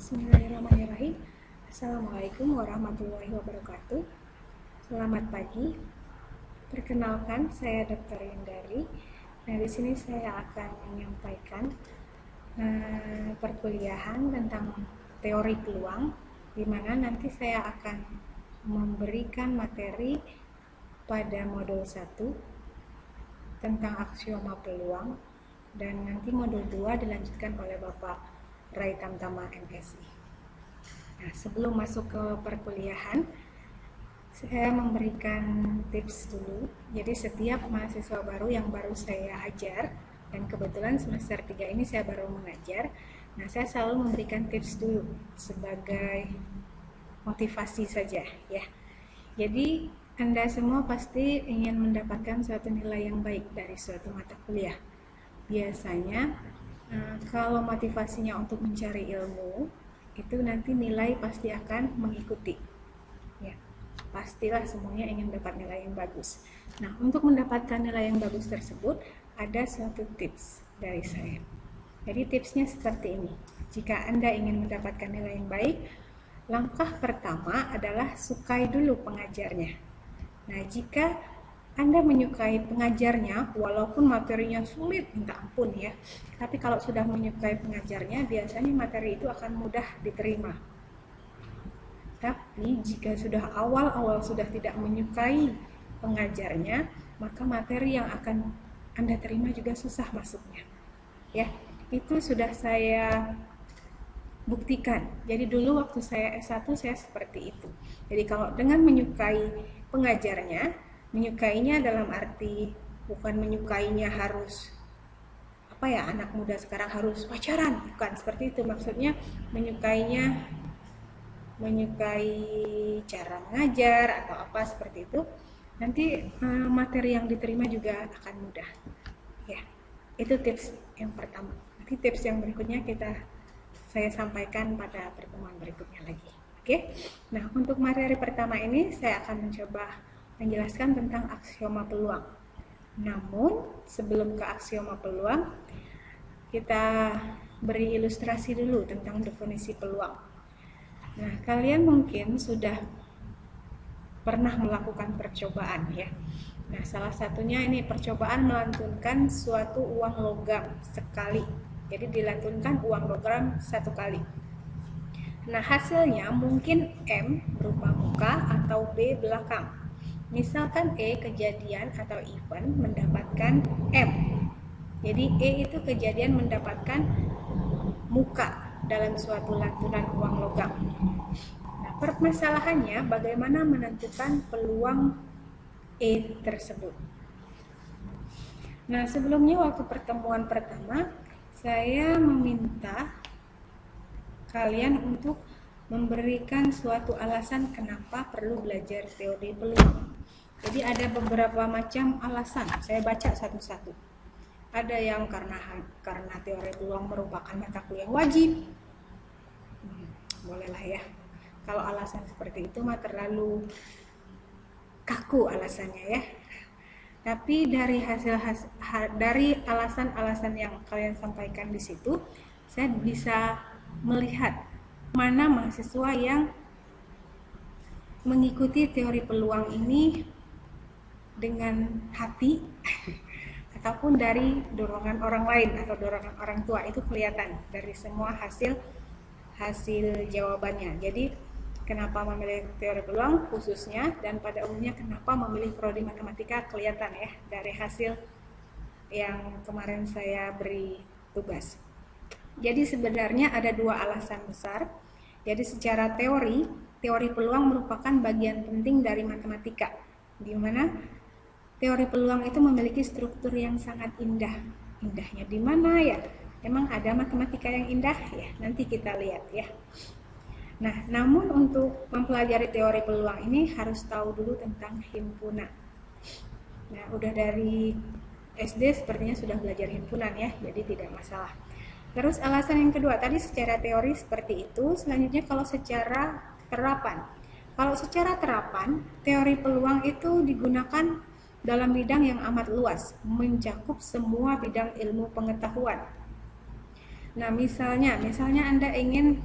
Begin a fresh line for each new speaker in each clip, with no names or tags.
Bismillahirrahmanirrahim. Assalamualaikum warahmatullahi wabarakatuh. Selamat pagi. Perkenalkan, saya Dr. Yendari. Nah, di sini saya akan menyampaikan perkuliahan tentang teori peluang, di mana nanti saya akan memberikan materi pada modul 1 tentang aksioma peluang, dan nanti modul 2 dilanjutkan oleh Bapak Rai Tamtama MSI. Nah, sebelum masuk ke perkuliahan, saya memberikan tips dulu. Jadi setiap mahasiswa baru yang baru saya ajar, dan kebetulan semester 3 ini saya baru mengajar, nah saya selalu memberikan tips dulu sebagai motivasi saja ya. Jadi Anda semua pasti ingin mendapatkan suatu nilai yang baik dari suatu mata kuliah. Biasanya kalau motivasinya untuk mencari ilmu, itu nanti nilai pasti akan mengikuti. Ya, pastilah semuanya ingin dapat nilai yang bagus. Nah, untuk mendapatkan nilai yang bagus tersebut, ada suatu tips dari saya. Jadi tipsnya seperti ini. Jika Anda ingin mendapatkan nilai yang baik, langkah pertama adalah sukai dulu pengajarnya. Nah, jika Anda menyukai pengajarnya, walaupun materinya sulit, minta ampun ya. Tapi kalau sudah menyukai pengajarnya, biasanya materi itu akan mudah diterima. Tapi jika sudah awal-awal sudah tidak menyukai pengajarnya, maka materi yang akan Anda terima juga susah masuknya. Ya, itu sudah saya buktikan. Jadi dulu waktu saya S1 saya seperti itu. Jadi kalau dengan menyukai pengajarnya, menyukainya dalam arti bukan menyukainya harus anak muda sekarang harus pacaran, bukan seperti itu. Maksudnya menyukai cara mengajar atau apa seperti itu, nanti materi yang diterima juga akan mudah ya. Itu tips yang pertama. Nanti tips yang berikutnya saya sampaikan pada pertemuan berikutnya lagi. Oke. Nah, untuk materi pertama ini saya akan mencoba menjelaskan tentang aksioma peluang. Namun, sebelum ke aksioma peluang, kita beri ilustrasi dulu tentang definisi peluang. Nah, kalian mungkin sudah pernah melakukan percobaan ya. Nah, salah satunya ini percobaan melantunkan suatu uang logam sekali. Jadi dilantunkan uang logam satu kali. Nah, hasilnya mungkin M berupa muka atau B belakang. Misalkan E kejadian atau event mendapatkan M. Jadi E itu kejadian mendapatkan muka dalam suatu lantunan uang logam. Nah, permasalahannya bagaimana menentukan peluang E tersebut. Nah, sebelumnya waktu pertemuan pertama, saya meminta kalian untuk memberikan suatu alasan kenapa perlu belajar teori peluang. Jadi ada beberapa macam alasan, saya baca satu-satu. Ada yang karena teori peluang merupakan mata kuliah wajib. Bolehlah ya. Kalau alasan seperti itu mah terlalu kaku alasannya ya. Tapi dari dari alasan-alasan yang kalian sampaikan di situ, saya bisa melihat mana mahasiswa yang mengikuti teori peluang ini dengan hati ataupun dari dorongan orang lain atau dorongan orang tua. Itu kelihatan dari semua hasil jawabannya. Jadi kenapa memilih teori peluang khususnya, dan pada umumnya kenapa memilih prodi matematika, kelihatan ya dari hasil yang kemarin saya beri tugas. Jadi sebenarnya ada dua alasan besar. Jadi secara teori peluang merupakan bagian penting dari matematika, di mana teori peluang itu memiliki struktur yang sangat indah. Indahnya di mana ya? Emang ada matematika yang indah ya? Nanti kita lihat ya. Nah, namun untuk mempelajari teori peluang ini harus tahu dulu tentang himpunan. Nah, udah dari SD sepertinya sudah belajar himpunan ya, jadi tidak masalah. Terus alasan yang kedua, tadi secara teori seperti itu. Selanjutnya kalau secara terapan. Kalau secara terapan, teori peluang itu digunakan dalam bidang yang amat luas, mencakup semua bidang ilmu pengetahuan. Nah, misalnya Anda ingin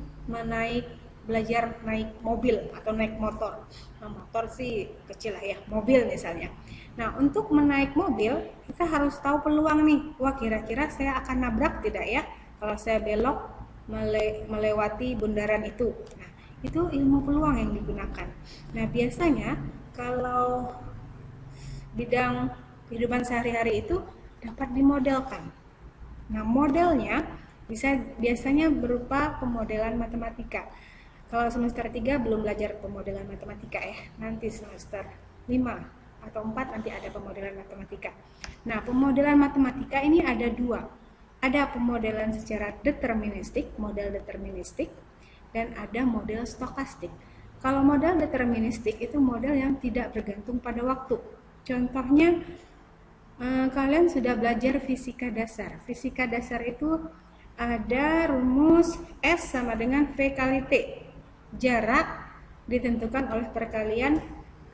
belajar naik mobil atau naik motor. Nah, motor sih kecil lah ya, mobil misalnya. Nah, untuk menaik mobil, kita harus tahu peluang nih. Wah, kira-kira saya akan nabrak tidak ya kalau saya belok melewati bundaran itu. Nah, itu ilmu peluang yang digunakan. Nah, biasanya kalau bidang kehidupan sehari-hari itu dapat dimodelkan. Nah, modelnya biasanya berupa pemodelan matematika. Kalau semester 3 belum belajar pemodelan matematika ya. Nanti semester 5 atau 4 nanti ada pemodelan matematika. Nah, pemodelan matematika ini ada dua. Ada pemodelan secara deterministik, model deterministik, dan ada model stokastik. Kalau model deterministik itu model yang tidak bergantung pada waktu. Contohnya, kalian sudah belajar fisika dasar. Fisika dasar itu ada rumus S sama dengan V kali T. Jarak ditentukan oleh perkalian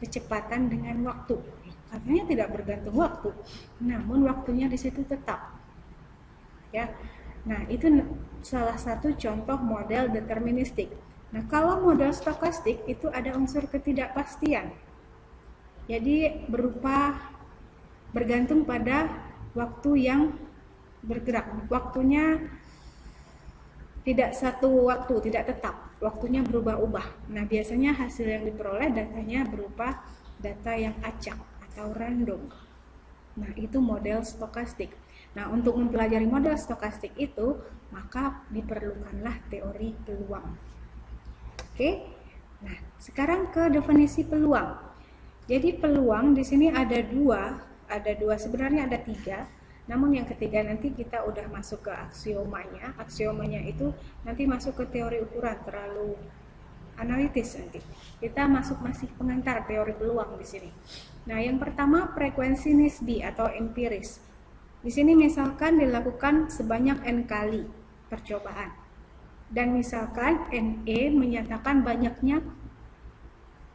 kecepatan dengan waktu. Katanya tidak bergantung waktu, namun waktunya di situ tetap. Ya. Nah, itu salah satu contoh model deterministik. Nah, kalau model stokastik itu ada unsur ketidakpastian. Jadi berupa bergantung pada waktu yang bergerak. Waktunya tidak satu waktu, tidak tetap. Waktunya berubah-ubah. Nah, biasanya hasil yang diperoleh datanya berupa data yang acak atau random. Nah, itu model stokastik. Nah, untuk mempelajari model stokastik itu, maka diperlukanlah teori peluang. Oke. Nah, sekarang ke definisi peluang. Jadi peluang di sini ada dua, sebenarnya ada tiga. Namun yang ketiga nanti kita udah masuk ke aksiomanya. Aksiomanya itu nanti masuk ke teori ukuran, terlalu analitis nanti. Kita masih pengantar teori peluang di sini. Nah, yang pertama frekuensi nisbi atau empiris. Di sini misalkan dilakukan sebanyak n kali percobaan. Dan misalkan NE menyatakan banyaknya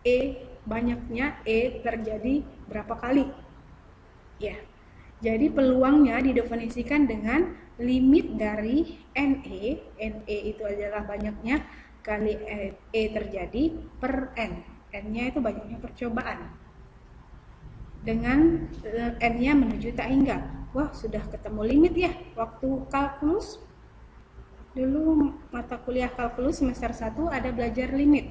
E terjadi berapa kali. Ya. Jadi peluangnya didefinisikan dengan limit dari NE itu adalah banyaknya kali E terjadi per N. N-nya itu banyaknya percobaan. Dengan N-nya menuju tak hingga. Wah, sudah ketemu limit ya. Waktu kalkulus, dulu mata kuliah kalkulus semester 1 ada belajar limit.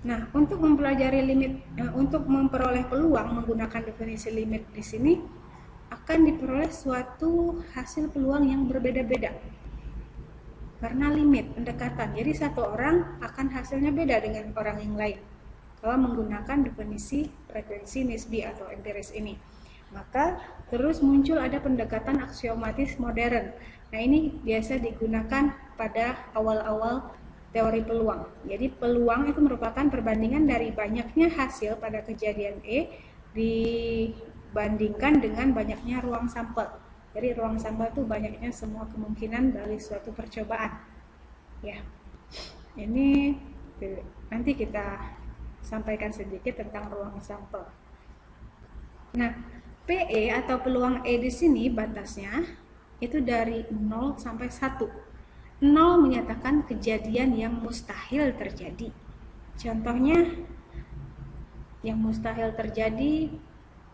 Nah, untuk mempelajari limit, untuk memperoleh peluang menggunakan definisi limit di sini, akan diperoleh suatu hasil peluang yang berbeda-beda karena limit pendekatan. Jadi satu orang akan hasilnya beda dengan orang yang lain kalau menggunakan definisi frekuensi nisbi atau empiris ini. Maka terus muncul ada pendekatan aksiomatis modern. Nah, ini biasa digunakan pada awal-awal teori peluang. Jadi peluang itu merupakan perbandingan dari banyaknya hasil pada kejadian E dibandingkan dengan banyaknya ruang sampel. Jadi ruang sampel itu banyaknya semua kemungkinan dari suatu percobaan. Ya, ini nanti kita sampaikan sedikit tentang ruang sampel. Nah, PE atau peluang E di sini batasnya itu dari 0 sampai 1. 0 menyatakan kejadian yang mustahil terjadi. Contohnya, yang mustahil terjadi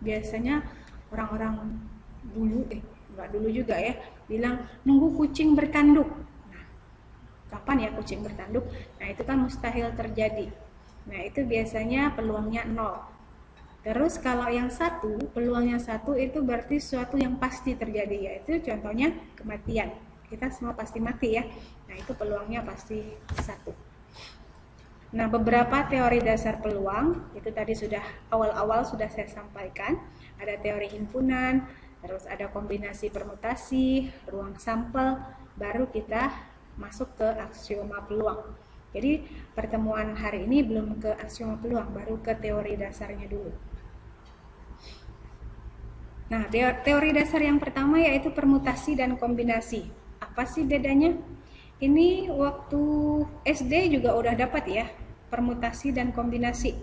biasanya orang-orang dulu, nggak dulu juga ya, bilang nunggu kucing bertanduk. Nah, kapan ya kucing bertanduk? Nah, itu kan mustahil terjadi. Nah, itu biasanya peluangnya 0. Terus kalau yang 1, peluangnya 1 itu berarti sesuatu yang pasti terjadi, yaitu contohnya kematian. Kita semua pasti mati ya. Nah, itu peluangnya pasti 1. Nah, beberapa teori dasar peluang itu tadi sudah awal-awal sudah saya sampaikan. Ada teori himpunan, terus ada kombinasi permutasi, ruang sampel, baru kita masuk ke aksioma peluang. Jadi pertemuan hari ini belum ke aksioma peluang, baru ke teori dasarnya dulu. Nah, teori dasar yang pertama yaitu permutasi dan kombinasi. Apa sih bedanya? Ini waktu SD juga udah dapat ya, permutasi dan kombinasi.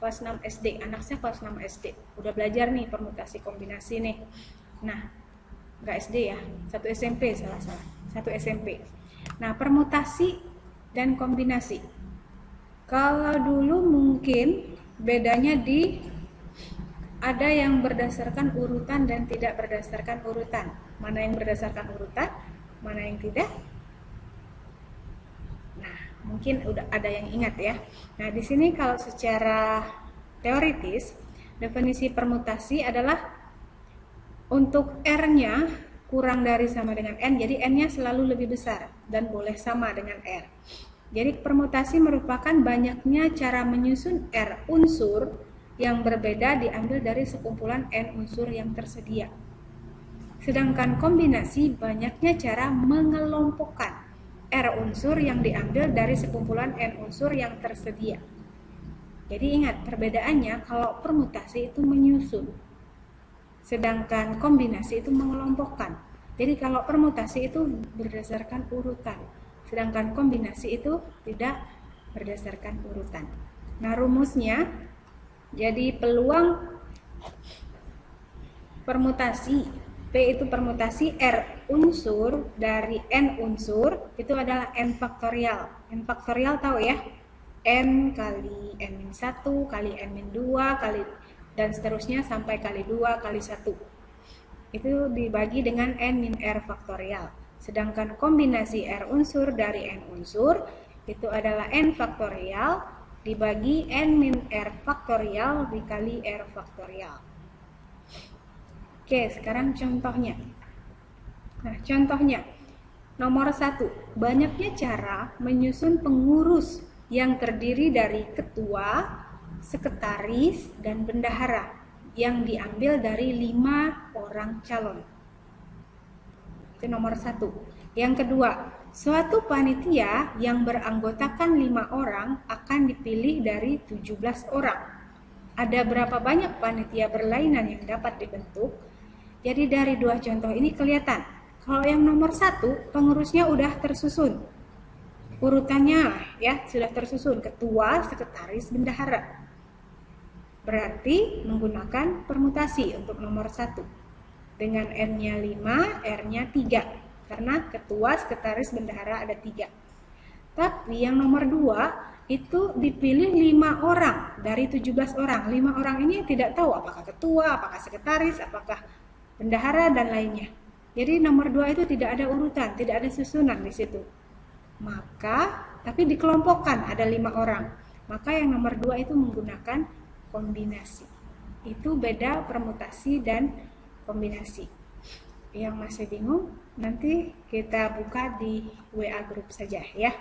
Kelas 6 SD, anak saya kelas 6 SD. Udah belajar nih permutasi kombinasi nih. Nah, enggak SD ya, 1 SMP salah. 1 SMP. Nah, permutasi dan kombinasi. Kalau dulu mungkin bedanya di ada yang berdasarkan urutan dan tidak berdasarkan urutan. Mana yang berdasarkan urutan, mana yang tidak. Nah, mungkin udah ada yang ingat ya. Nah, di sini kalau secara teoritis, definisi permutasi adalah untuk R-nya kurang dari sama dengan N, jadi N-nya selalu lebih besar dan boleh sama dengan R. Jadi permutasi merupakan banyaknya cara menyusun R unsur yang berbeda diambil dari sekumpulan N unsur yang tersedia. Sedangkan kombinasi banyaknya cara mengelompokkan R unsur yang diambil dari sekumpulan N unsur yang tersedia. Jadi ingat, perbedaannya kalau permutasi itu menyusun, sedangkan kombinasi itu mengelompokkan. Jadi kalau permutasi itu berdasarkan urutan, sedangkan kombinasi itu tidak berdasarkan urutan. Nah, rumusnya, jadi peluang permutasi P itu permutasi R unsur dari N unsur itu adalah N faktorial. N faktorial tahu ya? N kali N-1 kali N-2 kali dan seterusnya sampai kali 2 kali 1. Itu dibagi dengan N-R faktorial. Sedangkan kombinasi R unsur dari N unsur itu adalah N faktorial dibagi N-R faktorial dikali R faktorial. Oke, sekarang contohnya. Nah, contohnya nomor 1, banyaknya cara menyusun pengurus yang terdiri dari ketua, sekretaris, dan bendahara yang diambil dari 5 orang calon. Itu nomor 1. Yang kedua, suatu panitia yang beranggotakan 5 orang akan dipilih dari 17 orang. Ada berapa banyak panitia berlainan yang dapat dibentuk? Jadi dari 2 contoh ini kelihatan. Kalau yang nomor 1, pengurusnya udah tersusun. Urutannya ya sudah tersusun, ketua, sekretaris, bendahara. Berarti menggunakan permutasi untuk nomor 1. Dengan N-nya 5, R-nya 3. Karena ketua, sekretaris, bendahara ada 3. Tapi yang nomor 2 itu dipilih 5 orang dari 17 orang. 5 orang ini tidak tahu apakah ketua, apakah sekretaris, apakah bendahara, dan lainnya. Jadi nomor 2 itu tidak ada urutan, tidak ada susunan di situ. Maka, tapi dikelompokkan ada 5 orang. Maka yang nomor 2 itu menggunakan kombinasi. Itu beda permutasi dan kombinasi. Yang masih bingung, nanti kita buka di WA group saja ya.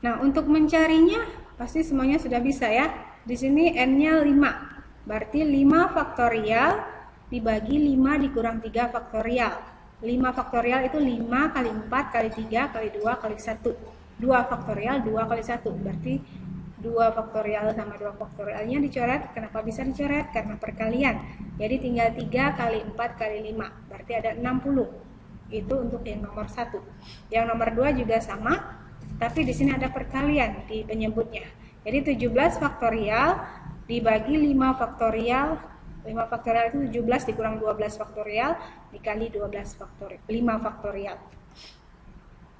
Nah, untuk mencarinya pasti semuanya sudah bisa ya. Di sini N-nya 5. Berarti 5 faktorial dibagi 5 dikurang 3 faktorial. 5 faktorial itu 5 kali 4 kali 3 kali 2 kali 1. 2 faktorial 2 kali 1. Berarti 2 faktorial sama 2 faktorialnya dicoret. Kenapa bisa dicoret? Karena perkalian. Jadi tinggal 3 kali 4 kali 5. Berarti ada 60. Itu untuk yang nomor 1. Yang nomor 2 juga sama, tapi di sini ada perkalian di penyebutnya. Jadi 17 faktorial dibagi 5 faktorial. 5 faktorial itu 17 dikurang 12 faktorial dikali 12 faktorial. 5 faktorial.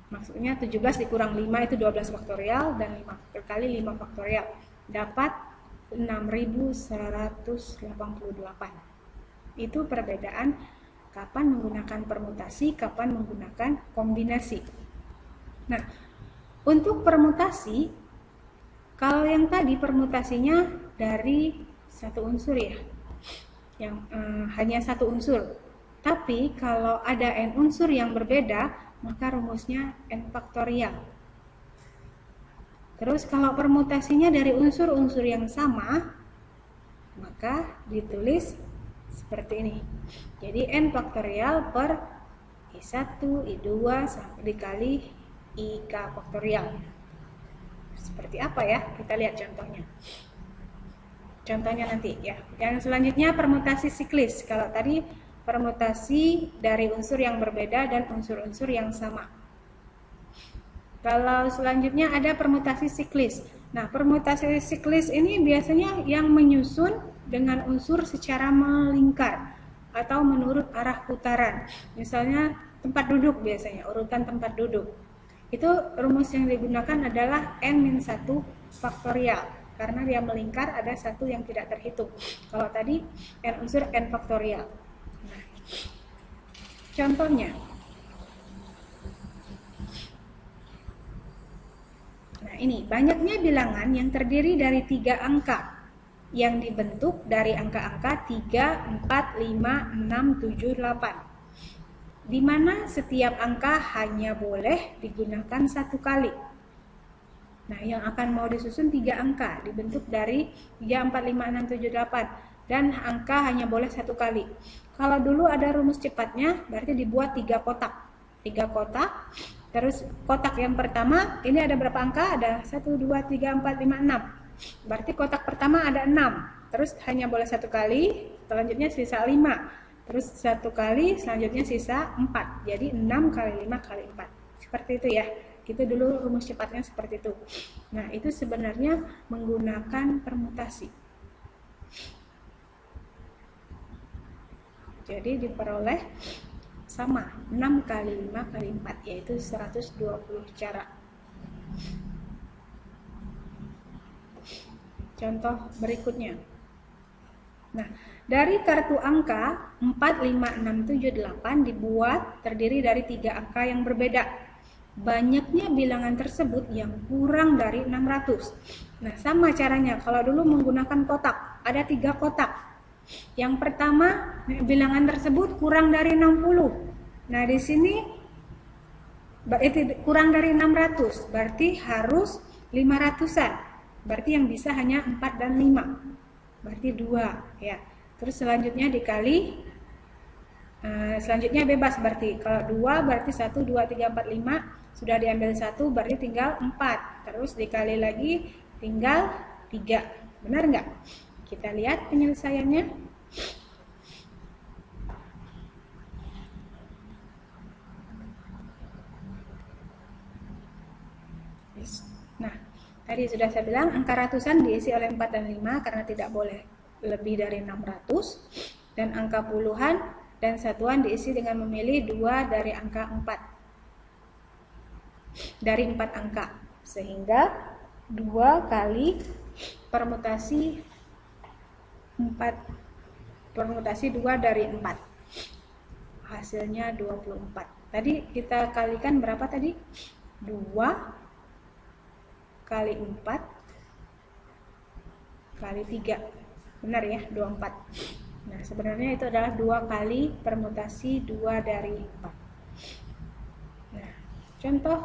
Maksudnya 17 dikurang 5 itu 12 faktorial dan 5 kali 5 faktorial dapat 6188. Itu perbedaan kapan menggunakan permutasi, kapan menggunakan kombinasi. Nah, untuk permutasi, kalau yang tadi permutasinya dari satu unsur ya, yang hanya satu unsur. Tapi kalau ada N unsur yang berbeda, maka rumusnya N faktorial. Terus kalau permutasinya dari unsur-unsur yang sama, maka ditulis seperti ini. Jadi N faktorial per I1, I2 dikali IK faktorial. Seperti apa ya? Kita lihat contohnya. Contohnya nanti ya. Yang selanjutnya permutasi siklis. Kalau tadi permutasi dari unsur yang berbeda dan unsur-unsur yang sama. Kalau selanjutnya ada permutasi siklis. Nah, permutasi siklis ini biasanya yang menyusun dengan unsur secara melingkar atau menurut arah putaran. Misalnya tempat duduk biasanya, urutan tempat duduk. Itu rumus yang digunakan adalah n-1 faktorial, karena dia melingkar ada satu yang tidak terhitung. Kalau tadi n unsur n faktorial. Nah, contohnya. Nah, ini banyaknya bilangan yang terdiri dari 3 angka yang dibentuk dari angka-angka 3, 4, 5, 6, 7, 8. Di mana setiap angka hanya boleh digunakan satu kali. Nah, yang akan mau disusun 3 angka dibentuk dari 3, 4, 5, 6, 7, 8. Dan angka hanya boleh satu kali. Kalau dulu ada rumus cepatnya, berarti dibuat 3 kotak. 3 kotak. Terus kotak yang pertama, ini ada berapa angka? Ada 1, 2, 3, 4, 5, 6. Berarti kotak pertama ada 6. Terus hanya boleh satu kali, selanjutnya sisa 5. Terus satu kali, selanjutnya sisa 4. Jadi 6 kali 5 kali 4. Seperti itu ya. Gitu dulu rumus cepatnya seperti itu. Nah, itu sebenarnya menggunakan permutasi. Jadi diperoleh sama 6 kali 5 kali 4, yaitu 120 cara. Contoh berikutnya. Nah, dari kartu angka 4, 5, 6, 7, 8 dibuat terdiri dari 3 angka yang berbeda. Banyaknya bilangan tersebut yang kurang dari 600. Nah, sama caranya. Kalau dulu menggunakan kotak, ada 3 kotak. Yang pertama, bilangan tersebut kurang dari 60. Nah, di sini kurang dari 600, berarti harus 500-an. Berarti yang bisa hanya 4 dan 5. Berarti 2 ya. Terus selanjutnya dikali selanjutnya bebas, berarti kalau 2 berarti 1, 2, 3, 4, 5 sudah diambil 1, berarti tinggal 4. Terus dikali lagi tinggal 3. Benar nggak? Kita lihat penyelesaiannya. Nah, tadi sudah saya bilang angka ratusan diisi oleh 4 dan 5 karena tidak boleh lebih dari 600. Dan angka puluhan dan satuan diisi dengan memilih 2 dari angka 4. Dari 4 angka. Sehingga 2 kali permutasi 2 dari 4. Hasilnya 24. Tadi kita kalikan berapa tadi? 2 kali 4 kali 3. Benar ya, 24. Nah, sebenarnya itu adalah 2 kali permutasi 2 dari 4. Nah, contoh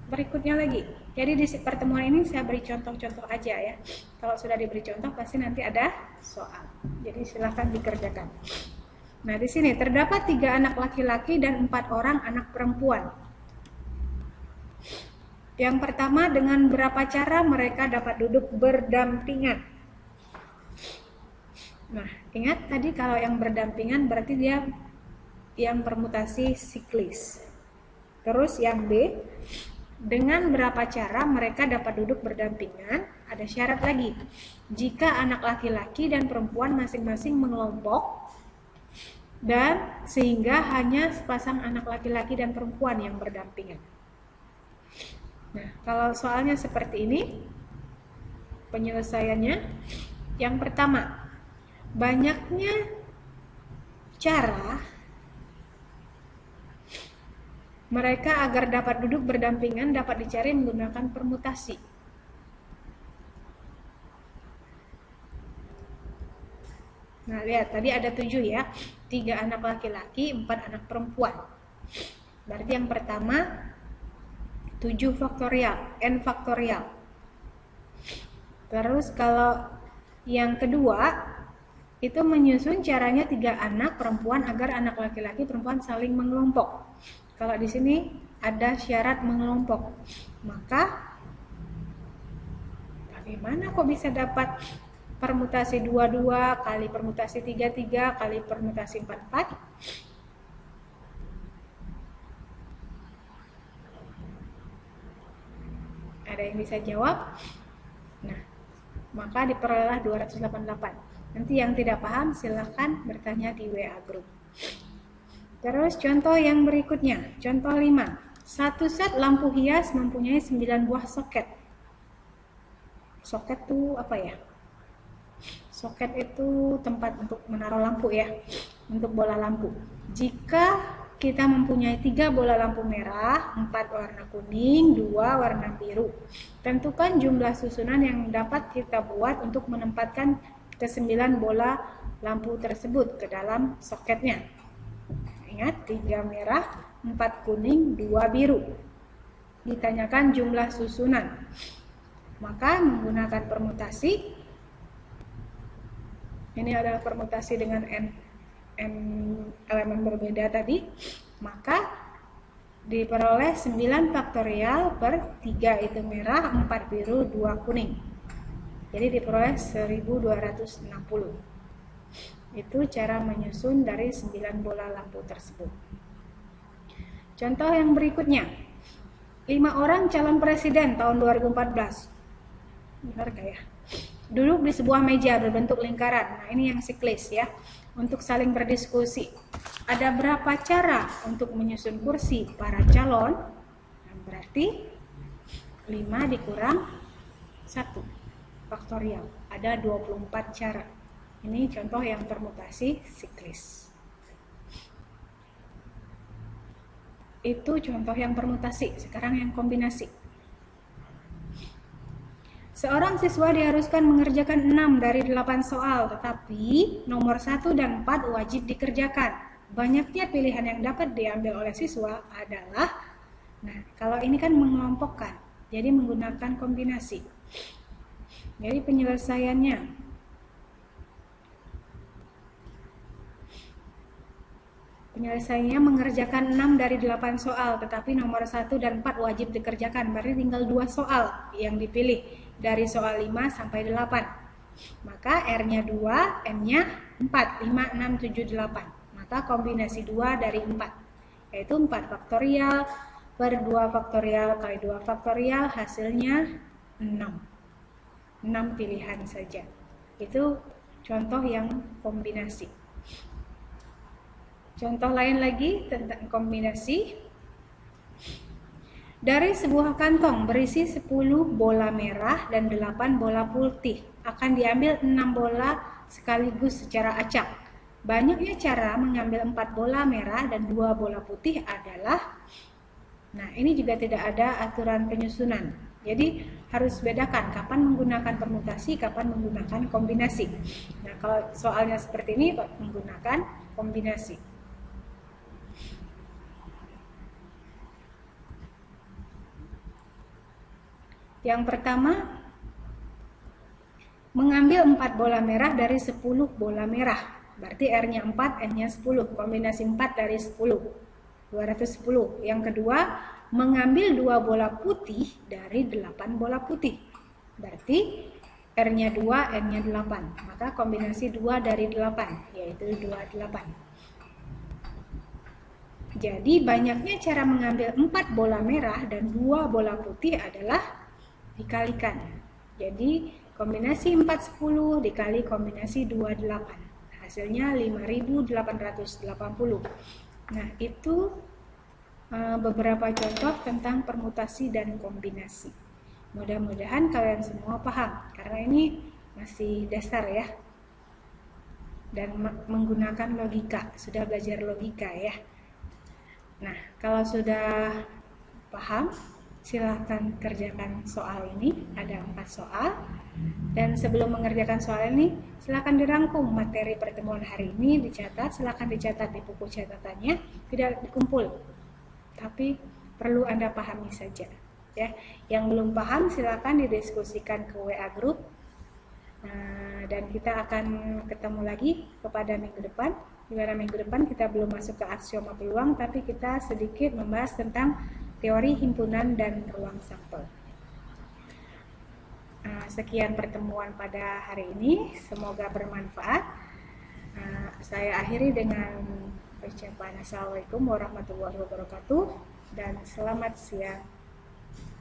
berikutnya lagi. Jadi di pertemuan ini saya beri contoh-contoh aja ya. Kalau sudah diberi contoh pasti nanti ada soal. Jadi silahkan dikerjakan. Nah, di sini terdapat 3 anak laki-laki dan 4 orang anak perempuan. Yang pertama, dengan berapa cara mereka dapat duduk berdampingan? Nah, ingat tadi kalau yang berdampingan berarti dia yang permutasi siklis. Terus yang B, dengan berapa cara mereka dapat duduk berdampingan? Ada syarat lagi. Jika anak laki-laki dan perempuan masing-masing mengelompok dan sehingga hanya sepasang anak laki-laki dan perempuan yang berdampingan. Nah, kalau soalnya seperti ini, penyelesaiannya yang pertama, banyaknya cara mereka agar dapat duduk berdampingan dapat dicari menggunakan permutasi. Nah, lihat tadi ada 7 ya, 3 anak laki-laki, 4 anak perempuan. Berarti yang pertama 7 faktorial, n faktorial. Terus kalau yang kedua itu menyusun caranya 3 anak perempuan agar anak laki-laki perempuan saling mengelompok. Kalau di sini ada syarat mengelompok, maka bagaimana kok bisa dapat permutasi 22 kali permutasi 33 kali permutasi 44? Ada yang bisa jawab? Nah, maka diperolehlah 288. Nanti yang tidak paham silahkan bertanya di WA group. Terus contoh yang berikutnya, contoh 5. Satu set lampu hias mempunyai 9 buah soket. Soket itu apa ya? Soket itu tempat untuk menaruh lampu ya, untuk bola lampu. Jika kita mempunyai 3 bola lampu merah, 4 warna kuning, 2 warna biru. Tentukan jumlah susunan yang dapat kita buat untuk menempatkan ke-9 bola lampu tersebut ke dalam soketnya. Ingat, 3 merah, 4 kuning, 2 biru. Ditanyakan jumlah susunan. Maka menggunakan permutasi, ini adalah permutasi dengan n elemen berbeda tadi, maka diperoleh 9 faktorial per 3 itu merah, 4 biru, 2 kuning. Jadi diperoleh 1260. Itu cara menyusun dari 9 bola lampu tersebut. Contoh yang berikutnya, 5 orang calon presiden tahun 2014. Benar gak ya? Duduk di sebuah meja berbentuk lingkaran. Nah, ini yang siklis ya. Untuk saling berdiskusi. Ada berapa cara untuk menyusun kursi para calon? Nah, berarti 5 dikurang 1 faktorial. Ada 24 cara. Ini contoh yang permutasi siklis. Itu contoh yang permutasi. Sekarang yang kombinasi. Seorang siswa diharuskan mengerjakan 6 dari 8 soal, tetapi nomor 1 dan 4 wajib dikerjakan. Banyaknya pilihan yang dapat diambil oleh siswa adalah, nah kalau ini kan mengelompokkan, jadi menggunakan kombinasi. Jadi penyelesaiannya, mengerjakan 6 dari 8 soal, tetapi nomor 1 dan 4 wajib dikerjakan, berarti tinggal 2 soal yang dipilih. Dari soal 5 sampai 8. Maka R-nya 2, N-nya 4, 5, 6, 7, 8. Maka kombinasi 2 dari 4. Yaitu 4 faktorial per 2 faktorial kali 2 faktorial, hasilnya 6. 6 pilihan saja. Itu contoh yang kombinasi. Contoh lain lagi tentang kombinasi. Dari sebuah kantong berisi 10 bola merah dan 8 bola putih, akan diambil 6 bola sekaligus secara acak. Banyaknya cara mengambil 4 bola merah dan 2 bola putih adalah, nah ini juga tidak ada aturan penyusunan. Jadi harus bedakan kapan menggunakan permutasi, kapan menggunakan kombinasi. Nah kalau soalnya seperti ini menggunakan kombinasi. Yang pertama, mengambil 4 bola merah dari 10 bola merah. Berarti R-nya 4, N-nya 10. Kombinasi 4 dari 10. 210. Yang kedua, mengambil 2 bola putih dari 8 bola putih. Berarti R-nya 2, N-nya 8. Maka kombinasi 2 dari 8, yaitu 28. Jadi banyaknya cara mengambil 4 bola merah dan 2 bola putih adalah dikalikan. Jadi kombinasi 410 dikali kombinasi 28. Hasilnya 5880. Nah, itu beberapa contoh tentang permutasi dan kombinasi. Mudah-mudahan kalian semua paham, karena ini masih dasar ya. Dan menggunakan logika, sudah belajar logika ya. Nah, kalau sudah paham, silahkan kerjakan soal ini, ada 4 soal. Dan sebelum mengerjakan soal ini, silahkan dirangkum materi pertemuan hari ini, dicatat, silahkan dicatat di buku catatannya, tidak dikumpul, tapi perlu Anda pahami saja. Ya, yang belum paham silahkan didiskusikan ke WA group, dan kita akan ketemu lagi kepada minggu depan. Di mana minggu depan kita belum masuk ke aksioma peluang, tapi kita sedikit membahas tentang teori himpunan dan ruang sampel. Sekian pertemuan pada hari ini, semoga bermanfaat. Saya akhiri dengan ucapan Assalamualaikum warahmatullahi wabarakatuh dan selamat siang.